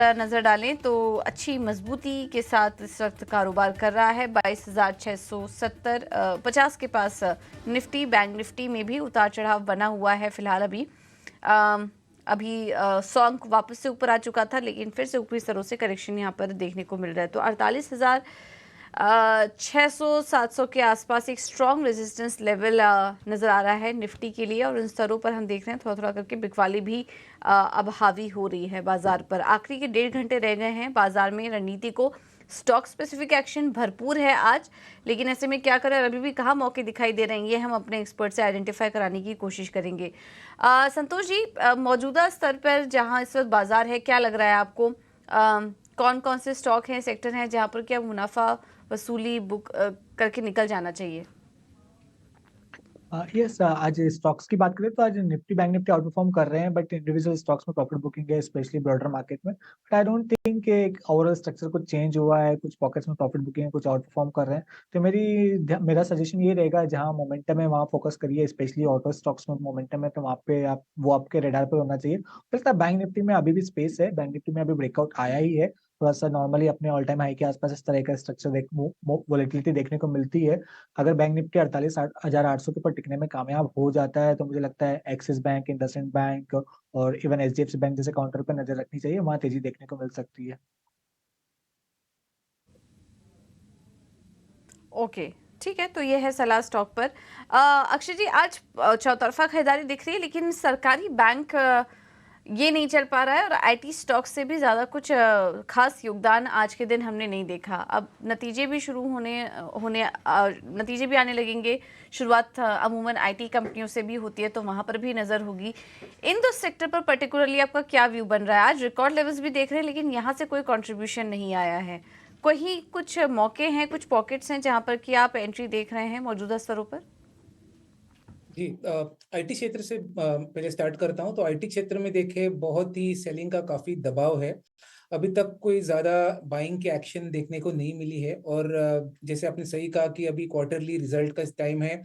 नजर डालें तो अच्छी मजबूती के साथ इस वक्त कारोबार कर रहा है। 22,670 50 के पास निफ्टी, बैंक निफ्टी में भी उतार चढ़ाव बना हुआ है फिलहाल। अभी सॉन्ग वापस से ऊपर आ चुका था, लेकिन फिर से ऊपरी स्तरों से करेक्शन यहाँ पर देखने को मिल रहा है। तो 48,600-700 के आसपास एक स्ट्रॉन्ग रेजिस्टेंस लेवल नज़र आ रहा है निफ्टी के लिए, और उन स्तरों पर हम देख रहे हैं थोड़ा थोड़ा करके बिकवाली भी अब हावी हो रही है बाजार पर। आखिरी के 1.5 घंटे रह गए हैं बाजार में रणनीति को। स्टॉक स्पेसिफिक एक्शन भरपूर है आज, लेकिन ऐसे में क्या करें, अभी भी कहाँ मौके दिखाई दे रहे हैं, ये हम अपने एक्सपर्ट से आइडेंटिफाई कराने की कोशिश करेंगे। संतोष जी, मौजूदा स्तर पर जहाँ इस वक्त बाजार है, क्या लग रहा है आपको, कौन कौन से स्टॉक हैं, सेक्टर हैं जहाँ पर क्या मुनाफा वसूली बुक करके निकल जाना चाहिए? यस, आज स्टॉक्स की बात करें तो आज Nifty bank Nifty out perform कर रहे हैं, बट इंडिविजुअल स्टॉक्स में प्रॉफिट बुकिंग है, स्पेशली ब्रॉडर मार्केट में। बट आई डोंट थिंक कि एक ओवरऑल स्ट्रक्चर कुछ चेंज हुआ है, कुछ पॉकेट्स में प्रॉफिट बुकिंग है, कुछ आउट परफॉर्म कर रहे हैं। तो मेरा सजेशन ये रहेगा, जहां मोमेंटम है वहां फोकस करिए, स्पेशली ऑटो स्टॉक्स में मोमेंटम है तो वहां पे आप वो आपके रेडार पर होना चाहिए। फिर बैंक निफ्टी में अभी भी स्पेस है, बैंक निफ्टी में अभी ब्रेकआउट आया ही है, थोड़ा सा नॉर्मली अपने ऑल टाइम हाई के आसपास इस तरह का स्ट्रक्चर वोलेटिलिटी देखने को मिलती है। अगर बैंक निफ्टी 48,800 के ऊपर टिकने में कामयाब हो जाता है तो मुझे लगता है एक्सिस बैंक, इंडसइंड बैंक और इवन एचडीएफसी बैंक जैसे काउंटर पर नजर रखनी चाहिए, वहां तेजी देखने को मिल सकती है। ओके, ठीक है, तो ये है सलाह स्टॉक पर। अक्षय जी, आज चौतरफा खरीदारी दिख रही है, लेकिन सरकारी बैंक ये नहीं चल पा रहा है, और आईटी स्टॉक से भी ज़्यादा कुछ खास योगदान आज के दिन हमने नहीं देखा। अब नतीजे भी शुरू होने होने नतीजे भी आने लगेंगे। शुरुआत अमूमन आईटी कंपनियों से भी होती है, तो वहाँ पर भी नज़र होगी। इन दो सेक्टर पर पर्टिकुलरली आपका क्या व्यू बन रहा है? आज रिकॉर्ड लेवल्स भी देख रहे हैं, लेकिन यहाँ से कोई कंट्रीब्यूशन नहीं आया है। कहीं कुछ मौके हैं, कुछ पॉकेट्स हैं जहाँ पर कि आप एंट्री देख रहे हैं मौजूदा स्तरों पर? जी, आईटी क्षेत्र से पहले स्टार्ट करता हूं। तो आईटी क्षेत्र में देखे बहुत ही सेलिंग का काफी दबाव है। अभी तक कोई ज्यादा बाइंग के एक्शन देखने को नहीं मिली है, और जैसे आपने सही कहा कि अभी क्वार्टरली रिजल्ट का टाइम है,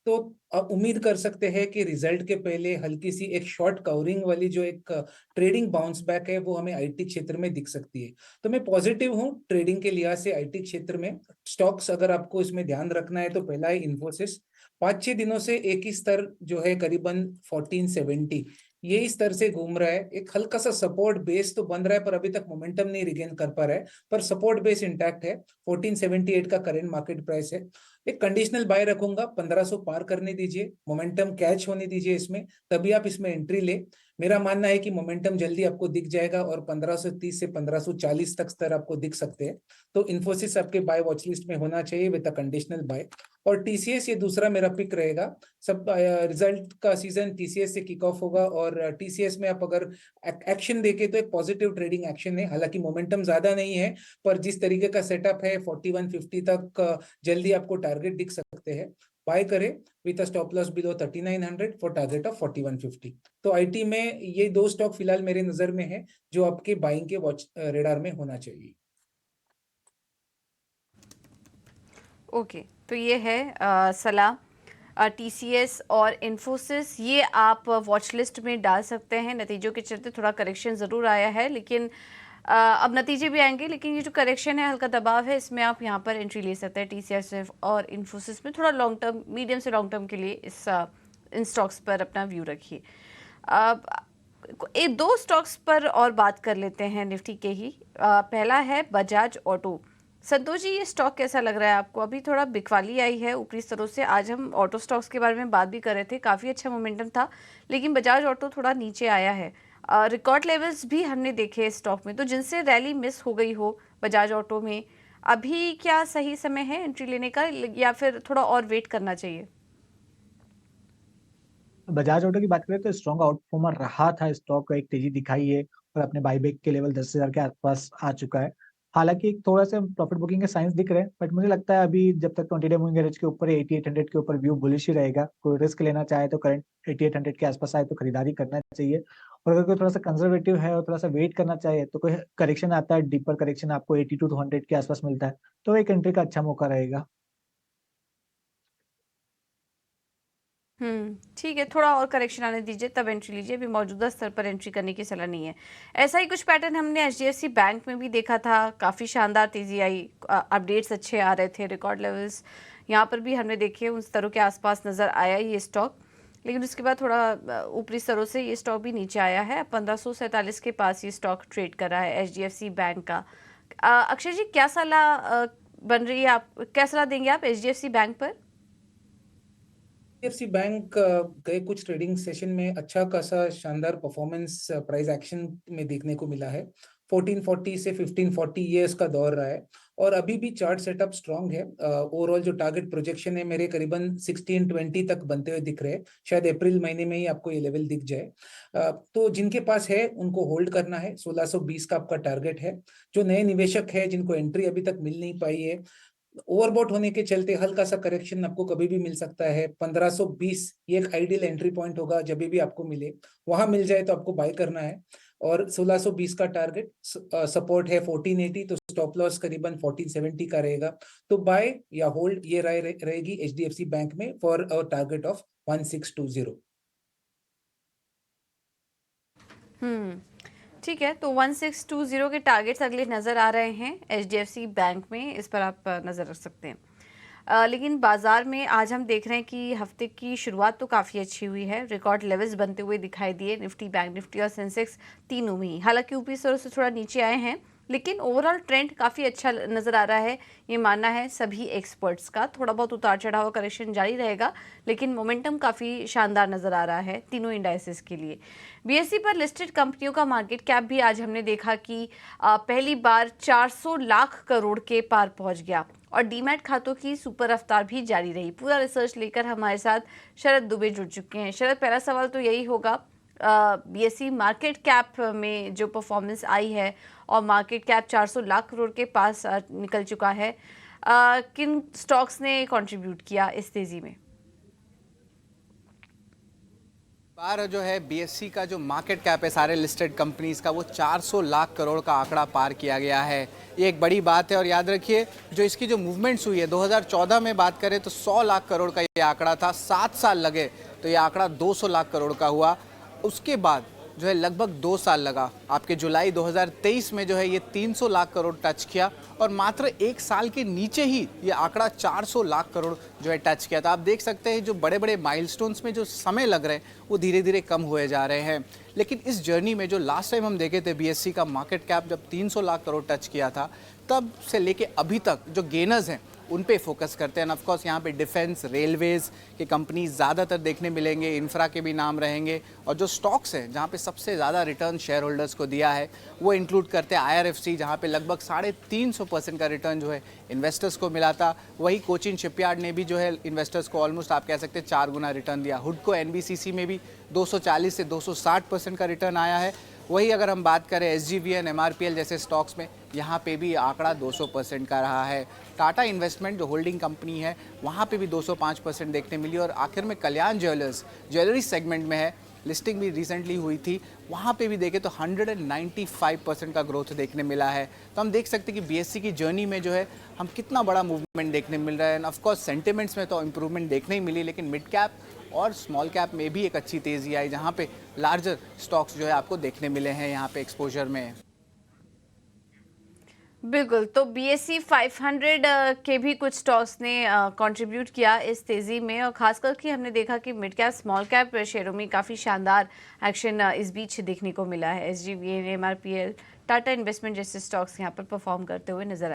तो आप उम्मीद कर सकते हैं कि रिजल्ट के पहले हल्की सी एक शॉर्ट कवरिंग वाली जो एक ट्रेडिंग बाउंस बैक है वो हमें आईटी क्षेत्र में दिख सकती है। तो मैं पॉजिटिव हूँ ट्रेडिंग के लिहाज से आईटी क्षेत्र में। स्टॉक्स अगर आपको इसमें ध्यान रखना है तो पहला है इन्फोसिस। 5-6 दिनों से एक ही स्तर जो है करीबन 1470, ये स्तर से घूम रहा है। एक हल्का सा सपोर्ट बेस तो बन रहा है, पर अभी तक मोमेंटम नहीं रिगेन कर पा रहा है, पर सपोर्ट बेस इंटैक्ट है। 1478 का करंट मार्केट प्राइस है। एक कंडीशनल बाय रखूंगा, 1500 पार करने दीजिए, मोमेंटम कैच होने दीजिए इसमें, तभी आप इसमें एंट्री ले। मेरा मानना है कि मोमेंटम जल्दी आपको दिख जाएगा और 1530 से 1540 तक स्तर आपको दिख सकते हैं। तो इन्फोसिस आपके बाय वॉच लिस्ट में होना चाहिए विद अ कंडीशनल बाय। और टीसीएस ये दूसरा मेरा पिक रहेगा। सब रिजल्ट का सीजन टीसीएस से किक ऑफ होगा, और टीसीएस में आप अगर एक्शन देखे तो एक पॉजिटिव ट्रेडिंग एक्शन है। हालांकि मोमेंटम ज्यादा नहीं है, पर जिस तरीके का सेटअप है 4150 तक जल्दी आपको टारगेट दिख सकते हैं। बाय करें with a stop loss below 3900 for target of 4150। तो आईटी में ये दो स्टॉक फिलहाल मेरे नजर में है जो आपके बाइंग के वॉच रेडार में होना चाहिए। ओके, तो ये है सलाह। टीसीएस और इन्फोसिस ये आप वॉच लिस्ट में डाल सकते हैं। नतीजों के चलते थोड़ा करेक्शन ज़रूर आया है, लेकिन अब नतीजे भी आएंगे, लेकिन ये जो करेक्शन है, हल्का दबाव है, इसमें आप यहाँ पर एंट्री ले सकते हैं। टीसीएस और इन्फोसिस में थोड़ा लॉन्ग टर्म, मीडियम से लॉन्ग टर्म के लिए इन स्टॉक्स पर अपना व्यू रखिए। अब एक दो स्टॉक्स पर और बात कर लेते हैं निफ्टी के ही। पहला है बजाज ऑटो। संतोष जी, ये स्टॉक कैसा लग रहा है आपको? अभी थोड़ा बिकवाली आई है ऊपरी स्तरों से। आज हम ऑटो स्टॉक्स के बारे में बात भी कर रहे थे, काफ़ी अच्छा मोमेंटम था, लेकिन बजाज ऑटो थोड़ा नीचे आया है। रिकॉर्ड लेवल्स भी हमने देखे स्टॉक में, तो जिनसे रैली मिस हो गई हो बजाज ऑटो में, अभी क्या सही समय है एंट्री लेने का, या फिर थोड़ा और वेट करना चाहिए? बजाज ऑटो की बात करें तो स्ट्रॉन्ग आउटपर्फॉर्मर रहा था, स्टॉक को एक तेजी दिखाई है और अपने बाईबैक के लेवल 10,000 के आसपास आ चुका है। हालांकि एक थोड़ा सा प्रॉफिट बुकिंग के साइंस दिख रहे हैं, बट मुझे लगता है अभी जब तक 20 डे मूविंग एवरेज के ऊपर 8800 के ऊपर व्यू बुलिश ही रहेगा। कोई रिस्क लेना चाहे तो करंट 8800 के आसपास आए तो खरीदारी करना चाहिए, और अगर कोई थोड़ा सा कंजर्वेटिव है और थोड़ा सा वेट करना चाहे तो कोई करेक्शन आता है, डीपर करेक्शन आपको 82 टू 100 के आसपास मिलता है, तो एक एंट्री का अच्छा मौका रहेगा। ठीक है, थोड़ा और करेक्शन आने दीजिए तब एंट्री लीजिए, अभी मौजूदा स्तर पर एंट्री करने की सलाह नहीं है। ऐसा ही कुछ पैटर्न हमने एचडीएफसी बैंक में भी देखा था, काफ़ी शानदार तेज़ी आई, अपडेट्स अच्छे आ रहे थे, रिकॉर्ड लेवल्स यहाँ पर भी हमने देखे उन स्तरों के आसपास नज़र आया ये स्टॉक, लेकिन उसके बाद थोड़ा ऊपरी स्तरों से ये स्टॉक भी नीचे आया है। 1547 के पास ये स्टॉक ट्रेड कर रहा है एचडीएफसी बैंक का। अक्षय जी, क्या सलाह बन रही है, आप क्या सलाह देंगे आप एचडीएफसी बैंक पर? एचडीएफसी बैंक गए कुछ ट्रेडिंग सेशन में अच्छा खासा शानदार परफॉर्मेंस प्राइस एक्शन में देखने को मिला है। 1440 से 1540 ये इसका दौर रहा है और अभी भी चार्ट सेटअप स्ट्रांग है। ओवरऑल जो टारगेट प्रोजेक्शन है मेरे करीबन 1620 तक बनते हुए दिख रहे हैं। शायद अप्रैल महीने में ही आपको ये लेवल दिख जाए। तो जिनके पास है उनको होल्ड करना है। 1620 का आपका टारगेट है। जो नए निवेशक है जिनको एंट्री अभी तक मिल नहीं पाई है, ओवरबॉट होने के चलते हल्का सा करेक्शन आपको कभी भी मिल सकता है। 1520 ये एक आइडियल एंट्री पॉइंट होगा, जब भी आपको मिले वहां मिल जाए तो आपको बाय करना है। और 1620 का टारगेट सपोर्ट है 1480, तो स्टॉप लॉस करीबन 1470 का रहेगा। तो बाय या होल्ड ये रहेगी एचडीएफसी बैंक में फॉर अ टारगेट ऑफ 1620। ठीक है, तो 1620 के टारगेट्स अगले नज़र आ रहे हैं एचडीएफसी बैंक में, इस पर आप नज़र रख सकते हैं। लेकिन बाजार में आज हम देख रहे हैं कि हफ्ते की शुरुआत तो काफ़ी अच्छी हुई है, रिकॉर्ड लेवल्स बनते हुए दिखाई दिए निफ्टी, बैंक निफ्टी और सेंसेक्स तीनों में ही। हालांकि ऊपरी स्तरों से थोड़ा नीचे आए हैं, लेकिन ओवरऑल ट्रेंड काफ़ी अच्छा नज़र आ रहा है, ये मानना है सभी एक्सपर्ट्स का। थोड़ा बहुत उतार चढ़ाव करेक्शन जारी रहेगा, लेकिन मोमेंटम काफ़ी शानदार नज़र आ रहा है तीनों इंडाइसेस के लिए। बीएसई पर लिस्टेड कंपनियों का मार्केट कैप भी आज हमने देखा कि पहली बार 400 लाख करोड़ के पार पहुंच गया और डीमैट खातों की सुपर रफ्तार भी जारी रही। पूरा रिसर्च लेकर हमारे साथ शरद दुबे जुड़ चुके हैं। शरद, पहला सवाल तो यही होगा, बीएसई मार्केट कैप में जो परफॉर्मेंस आई है और मार्केट कैप 400 लाख करोड़ के पास निकल चुका है, किन स्टॉक्स ने कंट्रीब्यूट किया इस तेजी में? बार जो है बीएसई का जो मार्केट कैप है सारे लिस्टेड कंपनीज का, वो 400 लाख करोड़ का आंकड़ा पार किया गया है। ये एक बड़ी बात है और याद रखिए जो इसकी जो मूवमेंट्स हुई है, 2014 में बात करें तो 100 लाख करोड़ का ये आंकड़ा था, 7 साल लगे तो ये आंकड़ा 200 लाख करोड़ का हुआ। उसके बाद जो है लगभग 2 साल लगा, आपके जुलाई 2023 में जो है ये 300 लाख करोड़ टच किया और मात्र 1 साल के नीचे ही ये आंकड़ा 400 लाख करोड़ जो है टच किया था। आप देख सकते हैं जो बड़े बड़े माइलस्टोन्स में जो समय लग रहे हैं वो धीरे धीरे कम हुए जा रहे हैं। लेकिन इस जर्नी में जो लास्ट टाइम हम देखे थे बीएसई का मार्केट कैप जब 300 लाख करोड़ टच किया था, तब से लेके अभी तक जो गेनर्स हैं उन पे फोकस करते हैं। ऑफकोर्स यहाँ पे डिफेंस, रेलवेज के कंपनी ज़्यादातर देखने मिलेंगे, इंफ्रा के भी नाम रहेंगे और जो स्टॉक्स हैं जहाँ पे सबसे ज़्यादा रिटर्न शेयर होल्डर्स को दिया है वो इंक्लूड करते हैं आईआरएफसी, जहाँ पे लगभग 350% का रिटर्न जो है इन्वेस्टर्स को मिला था। वही कोचिन शिपयार्ड ने भी जो है इन्वेस्टर्स को ऑलमोस्ट आप कह सकते हैं 4 गुना रिटर्न दिया। हुडको एनबीसीसी में भी 240 से 260% का रिटर्न आया है। वही अगर हम बात करें एसजीवीएन, एमआरपीएल जैसे स्टॉक्स में, यहाँ पे भी आंकड़ा 200% का रहा है। टाटा इन्वेस्टमेंट जो होल्डिंग कंपनी है वहाँ पे भी 205% देखने मिली। और आखिर में कल्याण ज्वेलर्स ज्वेलरी सेगमेंट में है, लिस्टिंग भी रिसेंटली हुई थी, वहाँ पे भी देखें तो 195% का ग्रोथ देखने मिला है। तो हम देख सकते हैं कि बीएसई की जर्नी में जो है हम कितना बड़ा मूवमेंट देखने मिल रहा है। एंड ऑफकोर्स सेंटिमेंट्स में तो इंप्रूवमेंट देखने ही मिली, लेकिन मिड कैप और स्मॉल कैप में भी एक अच्छी तेज़ी आई, जहाँ पे लार्जर स्टॉक्स जो है आपको देखने मिले हैं यहाँ पे एक्सपोजर में। बिल्कुल, तो बीएसई 500 के भी कुछ स्टॉक्स ने कंट्रीब्यूट किया इस तेज़ी में और ख़ास करके हमने देखा कि मिड कैप स्मॉल कैप शेयरों में काफ़ी शानदार एक्शन इस बीच देखने को मिला है। एसजीवीएन, एमआरपीएल, टाटा इन्वेस्टमेंट जैसे स्टॉक्स यहाँ पर परफॉर्म करते हुए नजर